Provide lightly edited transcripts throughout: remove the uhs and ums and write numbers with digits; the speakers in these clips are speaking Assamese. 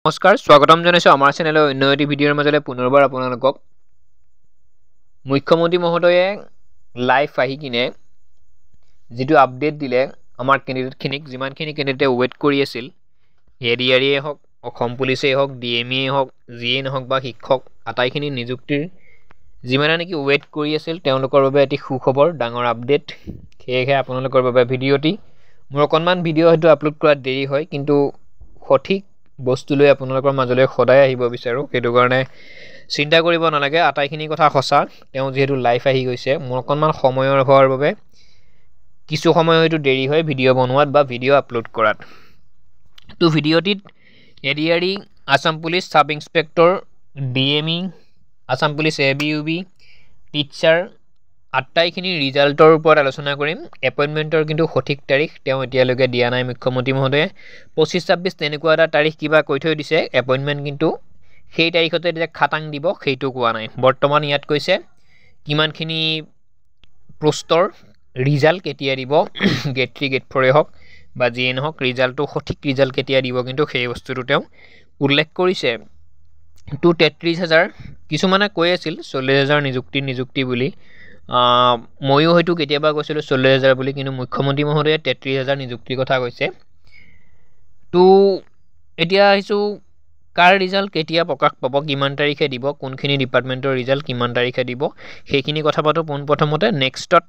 নমস্কাৰ স্বাগতম জনাইছো আমাৰ চেনেলৰ অন্য এটি ভিডিঅ'ৰ মাজলৈ পুনৰবাৰ আপোনালোকক মুখ্যমন্ত্ৰী মহোদয়ে লাইভ আহি কিনে যেটো আপডেট দিলে আমাৰ ক্যান্ডিডেটখিনিক যিমানখিনি ক্যান্ডিডেটে ওয়েট কৰি আছিল এডিআৰএ হওক অসম পুলিচে হওক ডিএমএ হওক জিএন হওক বা শিক্ষক আটাইখিনি নিযুক্তিৰ যিমানে নেকি ওয়েট কৰি আছিল তেওঁলোকৰ বাবে এটি সুখবৰ ডাঙৰ আপডেট সেয়েহে আপোনালোকৰ বাবে ভিডিঅ'টি মোৰ অকনমান ভিডিঅ' হয়তো আপলোড কৰাত দেৰি হয় কিন্তু সঠিক বস্তু লৈ আপোনালোকৰ মাজলৈ সদায় আহিব বিচাৰো সেইটো কাৰণে চিন্তা কৰিব নালাগে আটাইখিনি কথা সঁচা তেওঁ যেহেতু লাইভ আহি গৈছে মোৰ অকনমান সময়ৰ হোৱাৰ বাবে কিছু সময় হয়তো দেৰি হয় ভিডিঅ' বনোৱাত বা ভিডিঅ' আপলোড কৰাত তো ভিডিঅ'টিত ADRE Assam police sub inspector DME Assam police এবিইউবি টিচাৰ আটাইখিনি ৰিজাল্টৰ ওপৰত আলোচনা কৰিম এপইন্টমেন্টৰ কিন্তু সঠিক তাৰিখ তেওঁ এতিয়ালৈকে দিয়া নাই মুখ্যমন্ত্ৰী মহোদয়ে 25-26 তেনেকুৱা এটা তাৰিখ কিবা কৈ থৈ দিছে এপইন্টমেন্ট কিন্তু সেই তাৰিখতে যে খাটাং দিব সেইটো কোৱা নাই বৰ্তমান ইয়াত কৈছে কিমানখিনি পোষ্টৰ ৰিজাল্ট কেতিয়া দিব গেট 3 গেট 4 হওক বা জিএন হওক ৰিজাল্টটো সঠিক ৰিজাল্ট কেতিয়া দিব কিন্তু সেই বস্তুটো তেওঁ উল্লেখ কৰিছে টু 33000 কিছুমানে কৈ আছিল 40000 নিযুক্তি বুলি ময়ো হয়তো কেতিয়াবা কৈছিল 40000 বুলি কিন্তু মুখ্যমন্ত্ৰী মহোদয়ে 33000 নিযুক্তিৰ কথা কৈছে তো এতিয়া আহিছো কাৰ ৰিজাল্ট কেতিয়া প্ৰকাশ পাব কিমান তাৰিখে দিব কোনখিনি ডিপাৰ্টমেন্টৰ ৰিজাল্ট কিমান তাৰিখে দিব সেইখিনি কথা পাতো পোনপ্ৰথমতে নেক্সটত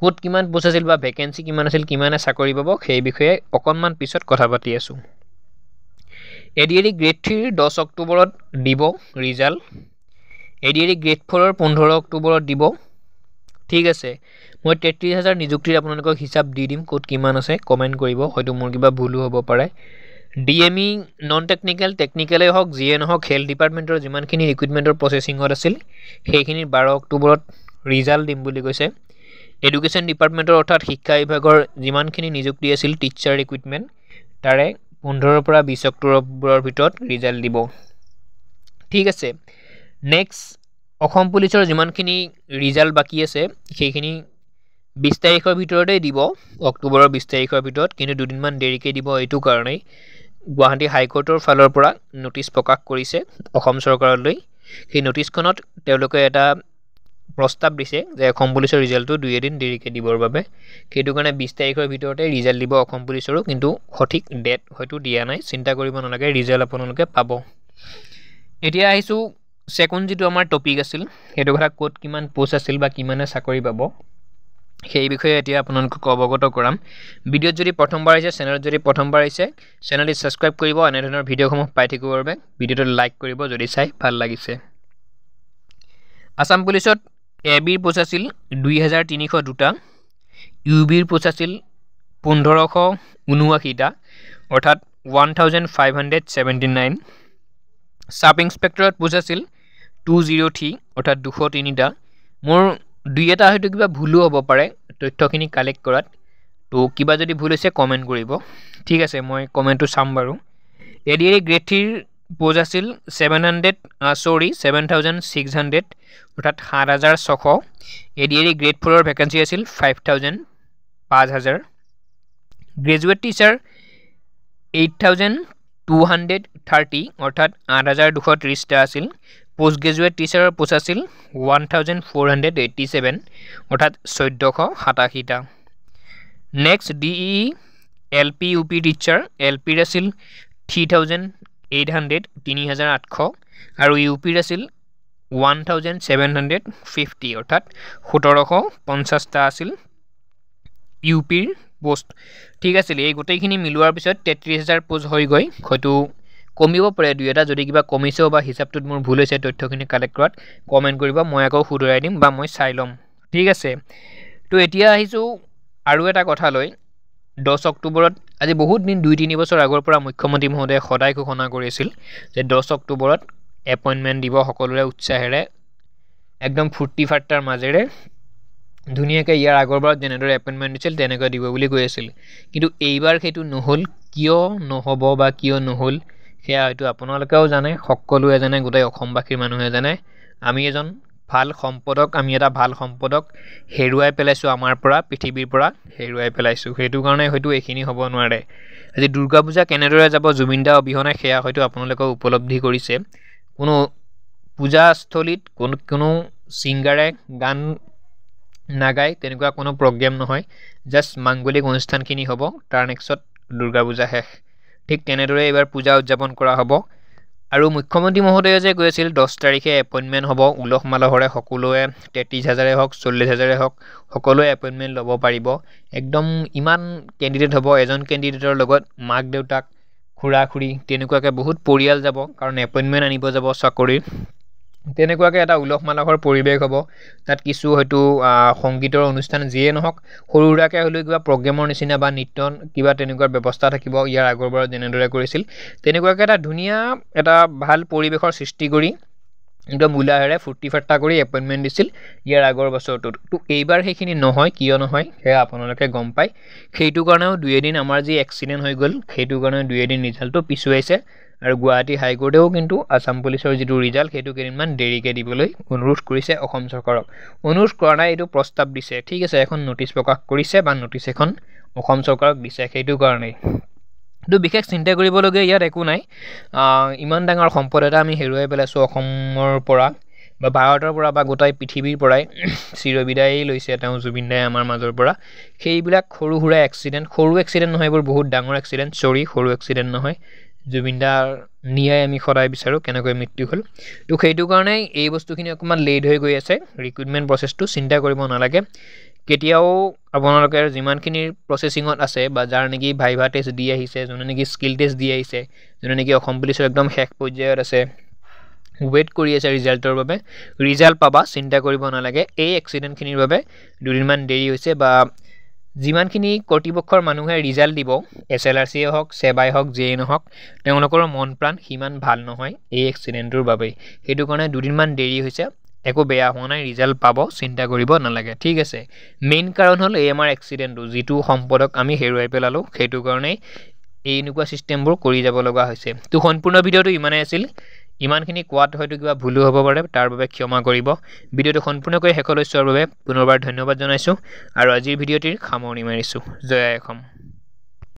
কোট কিমান পোষ্ট আছিল বা ভ্যাকেন্সি কিমান আছিল কিমানে চাকৰি পাব সেই বিষয়ে অকনমান পিছত কথা পাতি আছো এডিআৰই গ্ৰেড 3 10 অক্টোবৰত দিব ৰিজাল্ট এডিআৰই গ্ৰেড 4 ৰ 15 অক্টোবৰত দিব ঠিক আছে মই 33000 নিযুক্তিৰ আপোনালোকক হিচাপ দি দিম কোট কিমান আছে কমেন্ট কৰিব হয়তো মোৰ কিবা ভুল হ'ব পাৰে ডিএমই নন টেকনিক্যাল টেকনিক্যালে হওক জিএন হওক হেলথ ডিপাৰ্টমেন্টৰ যিমানখিনি ৰিক্ৰুটমেন্টৰ প্ৰসেসিংত আছিল সেইখিনি 12 অক্টোবৰত ৰিজাল্ট দিম বুলি কৈছে এডুকেশন ডিপাৰ্টমেন্টৰ অৰ্থাৎ শিক্ষা বিভাগৰ যিমানখিনি নিযুক্তি আছিল টিচাৰ ৰিক্ৰুটমেন্ট তাৰে 15 পৰা 20 অক্টোবৰৰ ভিতৰত ৰিজাল্ট দিব ঠিক আছে নেক্সট অসম পুলিচৰ যিমানখিনি ৰিজাল্ট বাকি আছে সেইখিনি 20 তাৰিখৰ ভিতৰতে দিব অক্টোবৰৰ 20 তাৰিখৰ ভিতৰত কিন্তু দুদিনমান দেৰিকৈ দিব এইটো কাৰণেই গুৱাহাটী হাইকোৰ্টৰ ফালৰ পৰা নোটিছ প্ৰকাশ কৰিছে অসম চৰকাৰলৈ সেই নোটিছখনত তেওঁলোকে এটা প্ৰস্তাৱ দিছে যে অসম পুলিচৰ ৰিজাল্টটো দুই এদিন দেৰিকৈ দিবৰ বাবে সেইটো কাৰণে 20 তাৰিখৰ ভিতৰতে ৰিজাল্ট দিব অসম পুলিচৰো কিন্তু সঠিক ডেট হয়তো দিয়া নাই চিন্তা কৰিব নালাগে ৰিজাল্ট আপোনালোকে পাব এতিয়া আহিছো সেকেন্ড যেটো আমাৰ টপিক আছিল হেতু কথা কোট কিমান পোষ্ট আছিল বা কিমানে চাকৰি পাব সেই বিষয়ে এতিয়া আপোনালোকক অৱগত কৰাম ভিডিঅ'ত যদি প্ৰথমবাৰ আহিছে চেনেলত যদি প্ৰথমবাৰ আহিছে চেনেলটি সাবস্ক্ৰাইব কৰিব এনে ধৰণৰ ভিডিঅ'সমূহ পাই থাকিবৰ বাবে ভিডিঅ'টো লাইক কৰিব যদি চাই ভাল লাগিছে আসাম পুলিচত এবিৰ পোষ্ট আছিল 2302টা ইউবিৰ পোষ্ট আছিল 1579টা অৰ্থাৎ 1579 সাব ইন্সপেক্টৰত পোষ্ট আছিল 203 অৰ্থাৎ 203টা মোৰ দুই এটা হয়তো কিবা ভুল হ'ব পাৰে তথ্যখিনি কালেক্ট কৰাত তো কিবা যদি ভুল হৈছে কমেন্ট কৰিব ঠিক আছে মই কমেন্টটো চাম বাৰু এডিআৰই গ্ৰেড 3 পোষ্ট আছিল 7600 অৰ্থাৎ 7600 এডিআৰই গ্ৰেড 4 ৰ ভ্যাকেন্সি আছিল 5000 গ্ৰেজুৱেট টিচাৰ 8230 অৰ্থাৎ 8230টা আছিল পোষ্ট গ্ৰেজুৱেট টিচাৰৰ পোষ্ট আছিল 1487 অৰ্থাৎ 1487টা next DE LP UP teacher LP আছিল 3800 3800 আৰু ইউপি আছিল 1750 অৰ্থাৎ 1750টা আছিল ইউপিৰ পোষ্ট ঠিক আছিল এই গোটেইখিনি মিলোৱাৰ পিছত 33000 পোষ্ট হৈ গৈ হয়তো কমিব পাৰে দুই এটা যদি কিবা কমিছে বা হিচাপটোত মোৰ ভুল হৈছে তথ্যখিনি কালেক্ট কৰাত কমেন্ট কৰিব মই আকৌ শুধৰাই দিম বা মই চাই লম ঠিক আছে তো এতিয়া আহিছো আৰু এটা কথা লৈ 10 অক্টোবৰত আজি বহুত দিন 2-3 বছৰ আগৰ পৰা মুখ্যমন্ত্ৰী মহোদয়ে সদায় ঘোষণা কৰিছিল যে 10 অক্টোবৰত এপইন্টমেন্ট দিব সকলোৰে উৎসাহেৰে একদম ফুৰ্তি ফাৰ্তাৰ মাজেৰে ধুনিয়াকৈ ইয়াৰ আগৰবাৰ যেনেদৰে এপইন্টমেন্ট দিছিল তেনেকৈ দিব বুলি কৈ আছিল কিন্তু এইবাৰ সেইটো নহল কিয় নহব বা কিয় নহল সেয়া হয়তো আপোনালোকেও জানে সকলোৱে জানে গোটেই অসমবাসীৰ মানুহে জানে আমি এজন ভাল সম্পদক আমি এটা ভাল সম্পদক হেৰুৱাই পেলাইছো আমাৰ পৰা পৃথিৱীৰ পৰা হেৰুৱাই পেলাইছো হেতু কাৰণে হয়তো এখিনি হ'ব নোৱাৰে আজি দুৰ্গা পূজা কেনেদৰে যাব জুবিন দা অবিহনে সেয়া হয়তো আপোনালোকে উপলব্ধি কৰিছে কোনো পূজাস্থলীত কোনো সিংগাৰে গান নাগায় তেনেকুৱা কোনো প্ৰগ্ৰাম নহয় জাস্ট মাংগলিক অনুষ্ঠানখিনি হ'ব তাৰ নেক্সট দুৰ্গা পূজা শেষ ঠিক তেনেদৰে এবাৰ পূজা উদযাপন কৰা হ'ব আৰু মুখ্যমন্ত্ৰী মহোদয়ে যে কৈছিল 10 তাৰিখে এপইণ্টমেণ্ট হ'ব উলহ মালহৰে সকলোৱে 33000 হওক 40000 হওক সকলোৱে এপইণ্টমেণ্ট ল'ব পাৰিব একদম ইমান কেণ্ডিডেট হ'ব এজন কেণ্ডিডেটৰ লগত মাক দেউতাক খুৰা খুৰী তেনেকুৱাকে বহুত পৰিয়াল যাব কাৰণ এপইণ্টমেণ্ট আনিব যাব চাকৰি তেনেকুৱাকে এটা উলহ মালহৰ পৰিৱেশ হ'ব তাত কিছু হয়তো সংগীতৰ অনুষ্ঠান যিয়ে নহওক সৰুৰাকে হলেও কিবা প্ৰগ্ৰামৰ নিচিনা বা নৃত্য কিবা তেনেকুৱা ব্যৱস্থা থাকিব ইয়াৰ আগৰবাৰ যেনেদৰে কৰিছিল তেনেকুৱাকে এটা ধুনীয়া এটা ভাল পৰিৱেশৰ সৃষ্টি কৰি একদম উলাহেৰে ফুৰ্তি ফাৰ্তা কৰি এপইণ্টমেণ্ট দিছিল ইয়াৰ আগৰ বছৰটোত তো এইবাৰ সেইখিনি নহয় কিয় নহয় সেয়া আপোনালোকে গম পায় সেইটো কাৰণেও দুই এদিন আমাৰ যি এক্সিডেণ্ট হৈ গ'ল সেইটো কাৰণে দুই এদিন ৰিজাল্টটো পিছুৱাইছে আৰু গুৱাহাটী হাইকোৰ্টেও কিন্তু আসাম পুলিচৰ যিটো ৰিজাল্ট সেইটো কেইদিনমান দেৰিকৈ দিবলৈ অনুৰোধ কৰিছে অসম চৰকাৰক অনুৰোধ কৰা নাই এইটো প্ৰস্তাৱ দিছে ঠিক আছে এখন নটিচ প্ৰকাশ কৰিছে বা নটিচ এখন অসম চৰকাৰক দিছে সেইটো কাৰণেই তো বিশেষ চিন্তা কৰিবলগীয়া ইয়াত একো নাই ইমান ডাঙৰ সম্পদ এটা আমি হেৰুৱাই পেলাইছোঁ অসমৰ পৰা বা ভাৰতৰ পৰা বা গোটেই পৃথিৱীৰ পৰাই চিৰবিদায় লৈছে তেওঁ জুবিন দাই আমাৰ মাজৰ পৰা সেইবিলাক সৰু সুৰা এক্সিডেণ্ট সৰু এক্সিডেণ্ট নহয় এইবোৰ বহুত ডাঙৰ এক্সিডেণ্ট সৰি সৰু এক্সিডেণ্ট নহয় জুবিন দাৰ নিয়াই আমি সদায় বিচাৰোঁ কেনেকৈ মৃত্যু হ'ল তো সেইটো কাৰণে এই বস্তুখিনি অকণমান লেট হৈ গৈ আছে ৰিক্ৰুইটমেণ্ট প্ৰচেছটো চিন্তা কৰিব নালাগে কেতিয়াও আপোনালোকে যিমানখিনি প্ৰচেছিঙত আছে বা যাৰ নেকি ভাইভা টেষ্ট দি আহিছে যোনে নেকি স্কিল টেষ্ট দি আহিছে যোনে নেকি অসম পুলিচৰ একদম শেষ পৰ্যায়ত আছে ৱেইট কৰি আছে ৰিজাল্টৰ বাবে ৰিজাল্ট পাবা চিন্তা কৰিব নালাগে এই এক্সিডেণ্টখিনিৰ বাবে দুদিনমান দেৰি হৈছে বা যিমানখিনি কৰ্তৃপক্ষৰ মানুহে ৰিজাল্ট দিব SLRCয়ে হওক সেবাই হওক যিয়েই নহওক তেওঁলোকৰ মন প্ৰাণ সিমান ভাল নহয় এই এক্সিডেণ্টটোৰ বাবেই সেইটো কাৰণে দুদিনমান দেৰি হৈছে একো বেয়া হোৱা নাই ৰিজাল্ট পাব চিন্তা কৰিব নালাগে ঠিক আছে মেইন কাৰণ হ'ল এই আমাৰ এক্সিডেণ্টটো যিটো সম্পদক আমি হেৰুৱাই পেলালোঁ সেইটো কাৰণেই এই এনেকুৱা চিষ্টেমবোৰ কৰি যাব লগা হৈছে তো সম্পূৰ্ণ ভিডিঅ'টো ইমানেই আছিল ইমানখিনি কোৱাত হয়তো কিবা ভুলো হ'ব পাৰে তাৰ বাবে ক্ষমা কৰিব ভিডিঅ'টো সম্পূৰ্ণকৈ শেষলৈ চোৱাৰ বাবে পুনৰবাৰ ধন্যবাদ জনাইছোঁ আৰু আজিৰ ভিডিঅ'টিৰ সামৰণি মাৰিছোঁ জয় অসম